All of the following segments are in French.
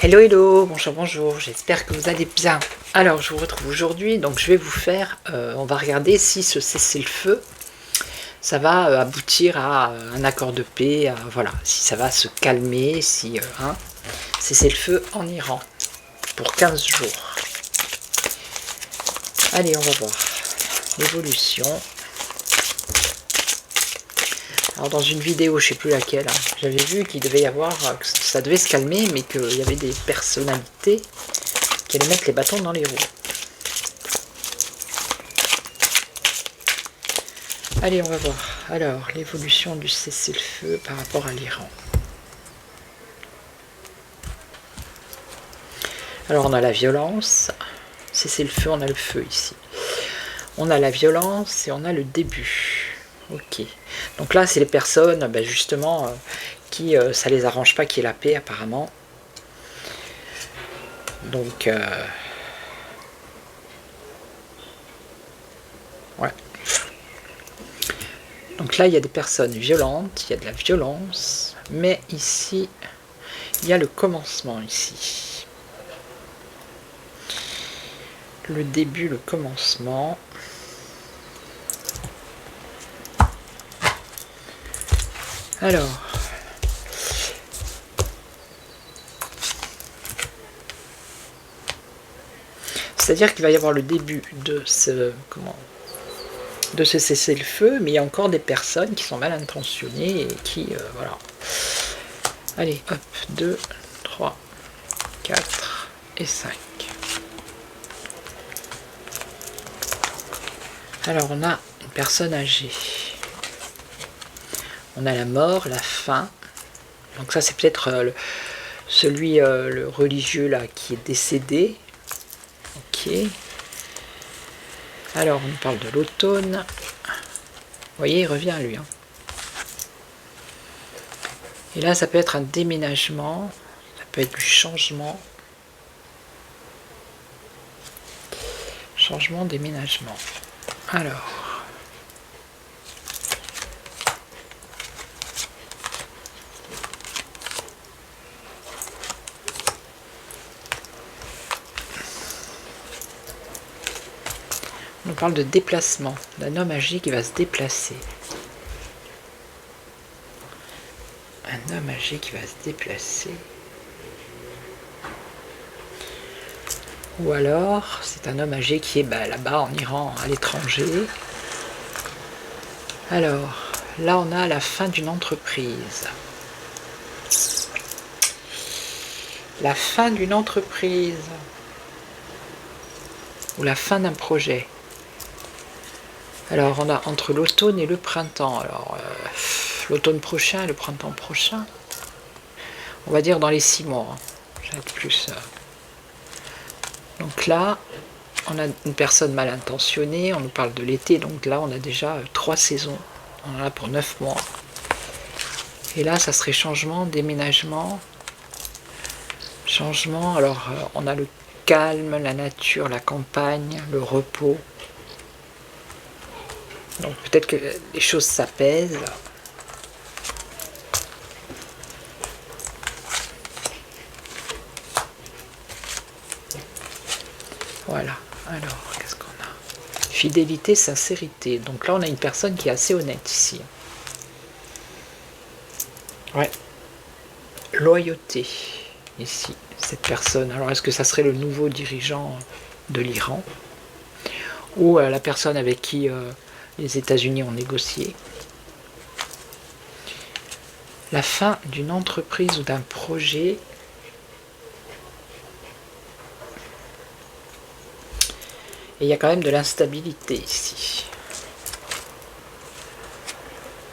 Hello hello, bonjour bonjour, j'espère que vous allez bien. Alors je vous retrouve aujourd'hui, donc je vais vous faire, on va regarder si ce cessez-le-feu, ça va aboutir à un accord de paix, voilà, si ça va se calmer, si cessez-le-feu en Iran pour 15 jours. Allez, on va voir l'évolution. Alors dans une vidéo, je sais plus laquelle, j'avais vu qu'il devait y avoir, que ça devait se calmer, mais qu'il y avait des personnalités qui allaient mettre les bâtons dans les roues. Allez, on va voir. Alors, l'évolution du cessez-le-feu par rapport à l'Iran. Alors, on a la violence. Cessez-le-feu, on a le feu ici. On a la violence et on a le début. Ok, donc là c'est les personnes justement qui ça les arrange pas qu'il y ait la paix apparemment. Donc ouais. Donc là il y a des personnes violentes, il y a de la violence, mais ici il y a le commencement ici. Le début, le commencement. Alors, c'est-à-dire qu'il va y avoir le début de ce cessez-le-feu, mais il y a encore des personnes qui sont mal intentionnées et qui, voilà. Allez, hop, 2, 3, 4 et 5. Alors, on a une personne âgée. On a la mort, la faim. Donc ça c'est peut-être le religieux là qui est décédé. Ok. Alors on nous parle de l'automne. Vous voyez, il revient à lui. Et là ça peut être un déménagement. Ça peut être du changement. Changement, déménagement. Alors. On parle de déplacement, d'un homme âgé qui va se déplacer. Un homme âgé qui va se déplacer. Ou alors, c'est un homme âgé qui est là-bas en Iran, à l'étranger. Alors, là on a la fin d'une entreprise. La fin d'une entreprise. Ou la fin d'un projet. Alors on a entre l'automne et le printemps. Alors l'automne prochain et le printemps prochain. On va dire dans les 6 mois. J'aide plus. Donc là, on a une personne mal intentionnée. On nous parle de l'été. Donc là, on a déjà 3 saisons. On en a pour 9 mois. Et là, ça serait changement, déménagement. Changement. Alors on a le calme, la nature, la campagne, le repos. Donc peut-être que les choses s'apaisent. Voilà. Alors, qu'est-ce qu'on a? Fidélité, sincérité. Donc là, on a une personne qui est assez honnête ici. Ouais. Loyauté, ici, cette personne. Alors, est-ce que ça serait le nouveau dirigeant de l'Iran? Ou la personne avec qui les États-Unis ont négocié? La fin d'une entreprise ou d'un projet. Et il y a quand même de l'instabilité ici.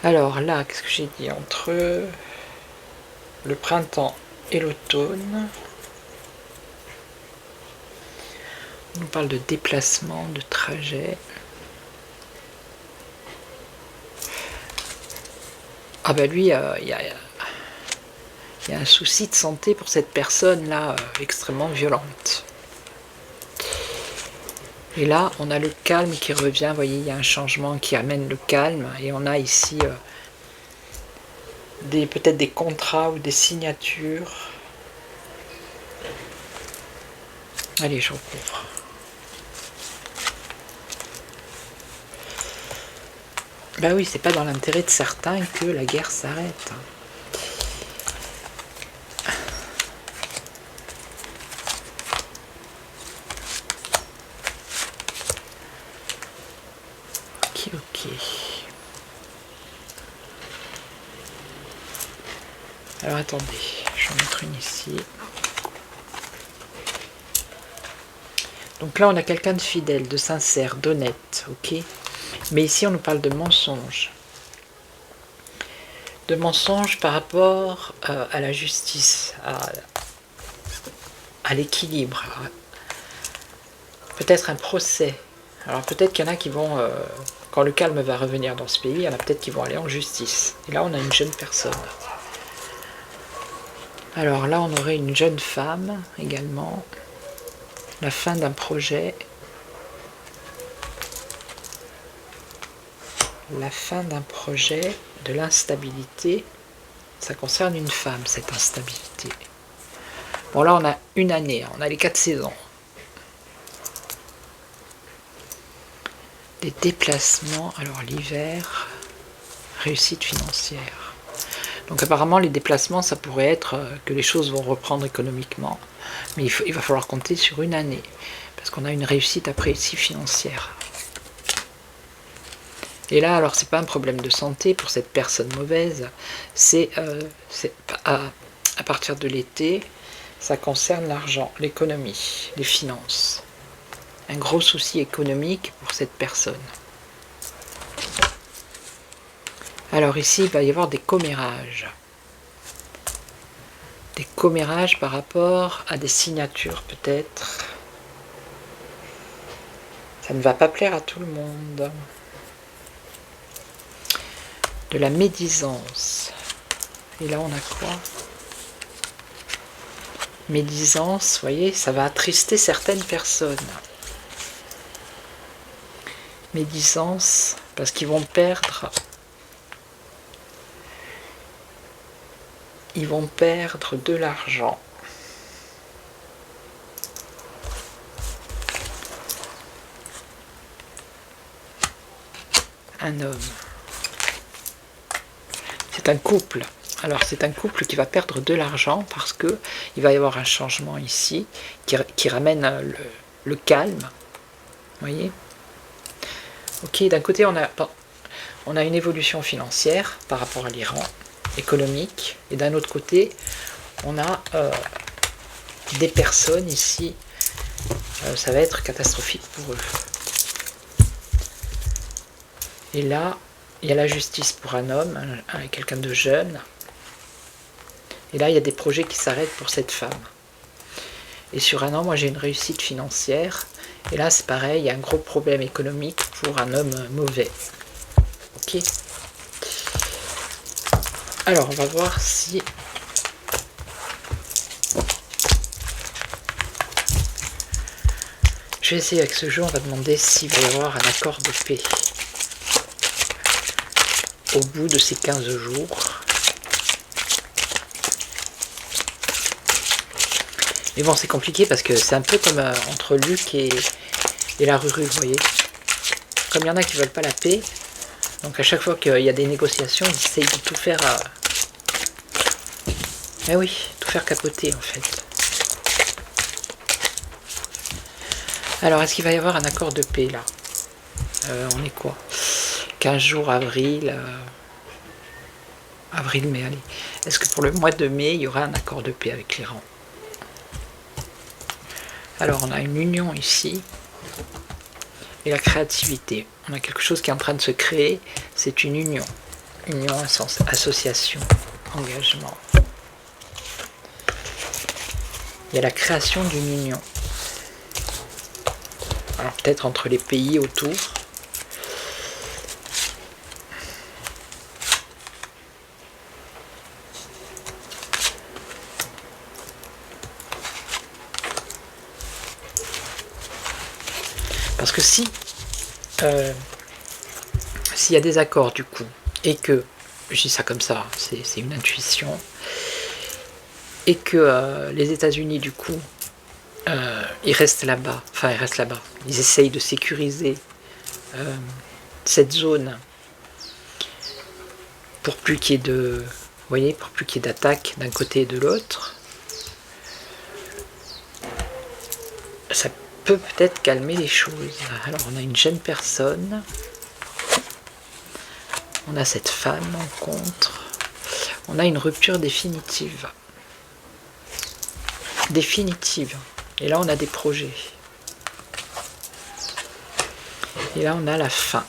Alors là, qu'est-ce que j'ai dit? Entre le printemps et l'automne, on nous parle de déplacement, de trajet. Ah ben lui, il y a un souci de santé pour cette personne-là, extrêmement violente. Et là, on a le calme qui revient, vous voyez, il y a un changement qui amène le calme, et on a ici peut-être des contrats ou des signatures. Allez, je recouvre. Ben oui, c'est pas dans l'intérêt de certains que la guerre s'arrête. Ok. Alors attendez, je vais en mettre une ici. Donc là, on a quelqu'un de fidèle, de sincère, d'honnête, ok? Mais ici, on nous parle de mensonge. De mensonge par rapport à la justice, à l'équilibre. Peut-être un procès. Alors peut-être qu'il y en a qui vont, quand le calme va revenir dans ce pays, il y en a peut-être qui vont aller en justice. Et là, on a une jeune personne. Alors là, on aurait une jeune femme également. La fin d'un projet. La fin d'un projet, de l'instabilité. Ça concerne une femme, cette instabilité. Bon, là, on a une année, hein, on a les 4 saisons. Des déplacements, alors l'hiver, réussite financière. Donc apparemment, les déplacements, ça pourrait être que les choses vont reprendre économiquement. Mais il va falloir compter sur une année. Parce qu'on a une réussite après ici financière. Et là, alors, c'est pas un problème de santé pour cette personne mauvaise. C'est à partir de l'été, ça concerne l'argent, l'économie, les finances. Un gros souci économique pour cette personne. Alors ici, il va y avoir des commérages. Des commérages par rapport à des signatures, peut-être. Ça ne va pas plaire à tout le monde. De la médisance. Et là, on a quoi? Médisance, vous voyez, ça va attrister certaines personnes. Médisance, parce qu'ils vont perdre. Ils vont perdre de l'argent. Un homme. C'est un couple. Alors c'est un couple qui va perdre de l'argent parce que il va y avoir un changement ici qui ramène le calme. Vous voyez? Ok, d'un côté on a une évolution financière par rapport à l'Iran, économique, et d'un autre côté on a des personnes ici, ça va être catastrophique pour eux. Et là, il y a la justice pour un homme, quelqu'un de jeune. Et là, il y a des projets qui s'arrêtent pour cette femme. Et sur un an, moi j'ai une réussite financière. Et là, c'est pareil, il y a un gros problème économique pour un homme mauvais. Ok. Alors, on va voir si... Je vais essayer avec ce jeu, on va demander s'il va y avoir un accord de paix. Au bout de ces 15 jours. Mais bon, c'est compliqué parce que c'est un peu comme entre Luc et la Ruru, vous voyez. Comme il y en a qui ne veulent pas la paix, donc à chaque fois qu'il y a des négociations, ils essayent de tout faire... Mais oui, tout faire capoter en fait. Alors, est-ce qu'il va y avoir un accord de paix là? On est quoi? 15 jours, avril... Avril, mai, allez. Est-ce que pour le mois de mai, il y aura un accord de paix avec l'Iran? Alors, on a une union ici. et la créativité. On a quelque chose qui est en train de se créer, c'est une union. Union, association, engagement. Il y a la création d'une union. Alors peut-être entre les pays autour. Parce que s'il y a des accords du coup, et que, je dis ça comme ça, c'est une intuition, et que les États-Unis du coup, ils restent là-bas, ils essayent de sécuriser cette zone pour plus qu'il y ait de, vous voyez, pour plus qu'il y ait d'attaques d'un côté et de l'autre, ça peut peut-être calmer les choses. Alors on a une jeune personne, on a cette femme en contre, on a une rupture définitive. Définitive. Et là on a des projets. Et là on a la fin.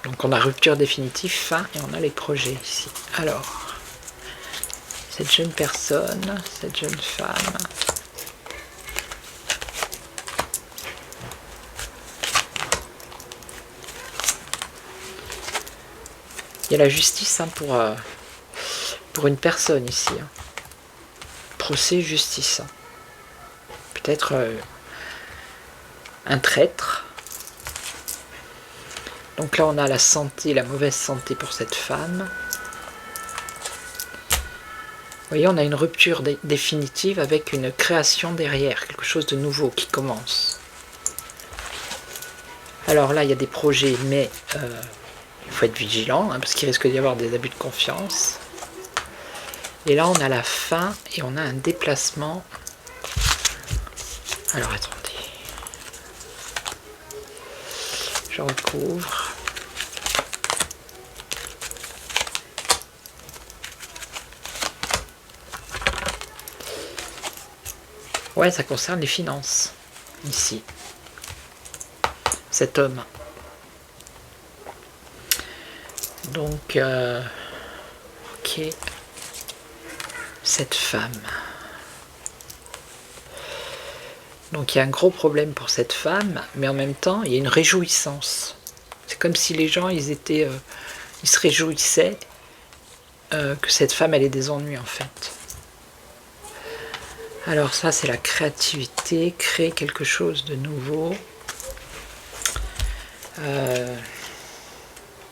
Donc on a rupture définitive, fin, et on a les projets ici. Alors, cette jeune personne, cette jeune femme, il y a la justice hein, pour une personne ici. Hein. Procès, justice. Peut-être un traître. Donc là on a la santé, la mauvaise santé pour cette femme. Vous voyez, on a une rupture définitive avec une création derrière, quelque chose de nouveau qui commence. Alors là il y a des projets, mais il faut être vigilant, hein, parce qu'il risque d'y avoir des abus de confiance. Et là, on a la fin et on a un déplacement. Alors, attendez. Je recouvre. Ouais, ça concerne les finances, ici. Cet homme. Donc, ok, cette femme. Donc il y a un gros problème pour cette femme, mais en même temps, il y a une réjouissance. C'est comme si les gens, ils se réjouissaient que cette femme, elle ait des ennuis, en fait. Alors ça, c'est la créativité, créer quelque chose de nouveau.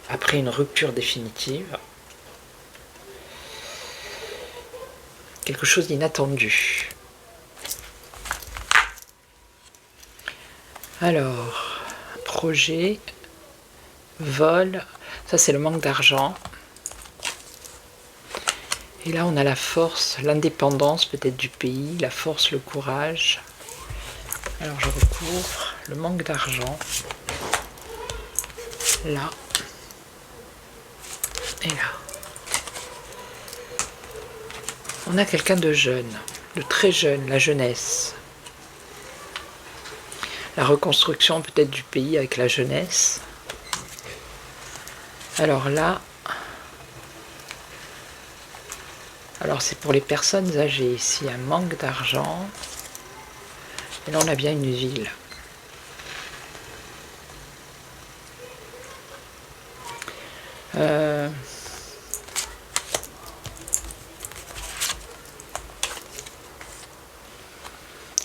Après une rupture définitive, quelque chose d'inattendu. Alors, projet, vol, ça c'est le manque d'argent. Et là on a la force, l'indépendance peut-être du pays, la force, le courage. Alors je recouvre le manque d'argent. Là. Et là. On a quelqu'un de jeune, de très jeune, la jeunesse. La reconstruction peut-être du pays avec la jeunesse. Alors là, c'est pour les personnes âgées ici, un manque d'argent. Et là on a bien une ville.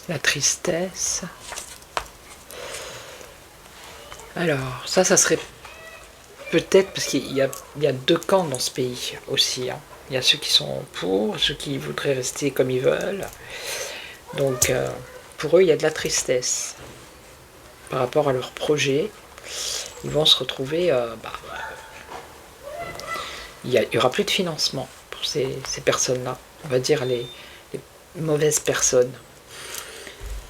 La tristesse. Alors, ça serait peut-être, parce qu'il y a deux camps dans ce pays aussi. Hein. Il y a ceux qui sont pour, ceux qui voudraient rester comme ils veulent. Donc, pour eux, il y a de la tristesse. Par rapport à leur projet, ils vont se retrouver... il n'y aura plus de financement pour ces personnes-là. On va dire les mauvaises personnes.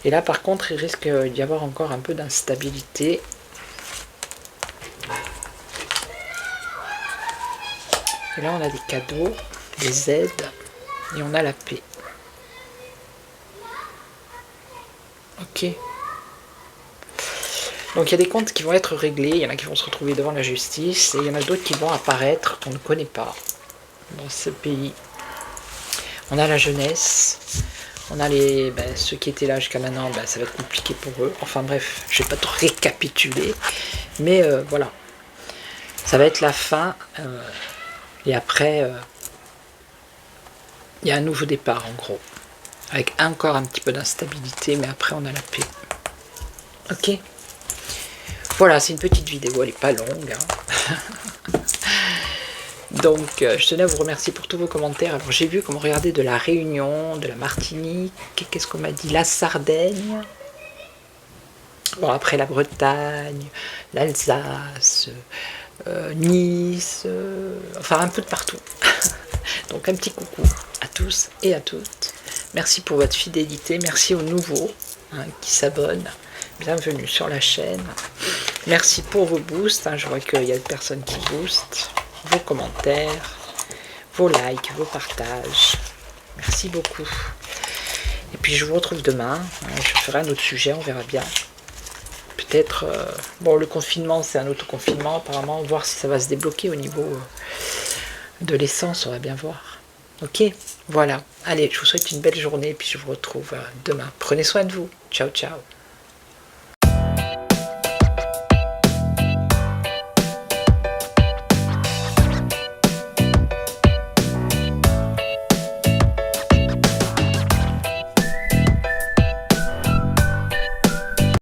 Et là, par contre, il risque d'y avoir encore un peu d'instabilité. Et là, on a des cadeaux, des aides, et on a la paix. Ok. Donc il y a des comptes qui vont être réglés, il y en a qui vont se retrouver devant la justice, et il y en a d'autres qui vont apparaître qu'on ne connaît pas dans ce pays. On a la jeunesse, on a ceux qui étaient là jusqu'à maintenant, ça va être compliqué pour eux. Enfin bref, je ne vais pas tout récapituler, mais voilà. Ça va être la fin, et après, il y a un nouveau départ en gros. Avec encore un petit peu d'instabilité, mais après on a la paix. Ok. Voilà, c'est une petite vidéo, elle n'est pas longue. Hein. Donc, je tenais à vous remercier pour tous vos commentaires. Alors, j'ai vu qu'on me regardait de la Réunion, de la Martinique, qu'est-ce qu'on m'a dit, la Sardaigne. Bon, après la Bretagne, l'Alsace, Nice, enfin un peu de partout. Donc, un petit coucou à tous et à toutes. Merci pour votre fidélité, merci aux nouveaux qui s'abonnent. Bienvenue sur la chaîne. Merci pour vos boosts, je vois qu'il y a des personnes qui boostent, vos commentaires, vos likes, vos partages. Merci beaucoup. Et puis je vous retrouve demain, je ferai un autre sujet, on verra bien. Peut-être, bon le confinement c'est un autoconfinement apparemment, voir si ça va se débloquer au niveau de l'essence, on va bien voir. Ok, voilà. Allez, je vous souhaite une belle journée et puis je vous retrouve demain. Prenez soin de vous. Ciao, ciao.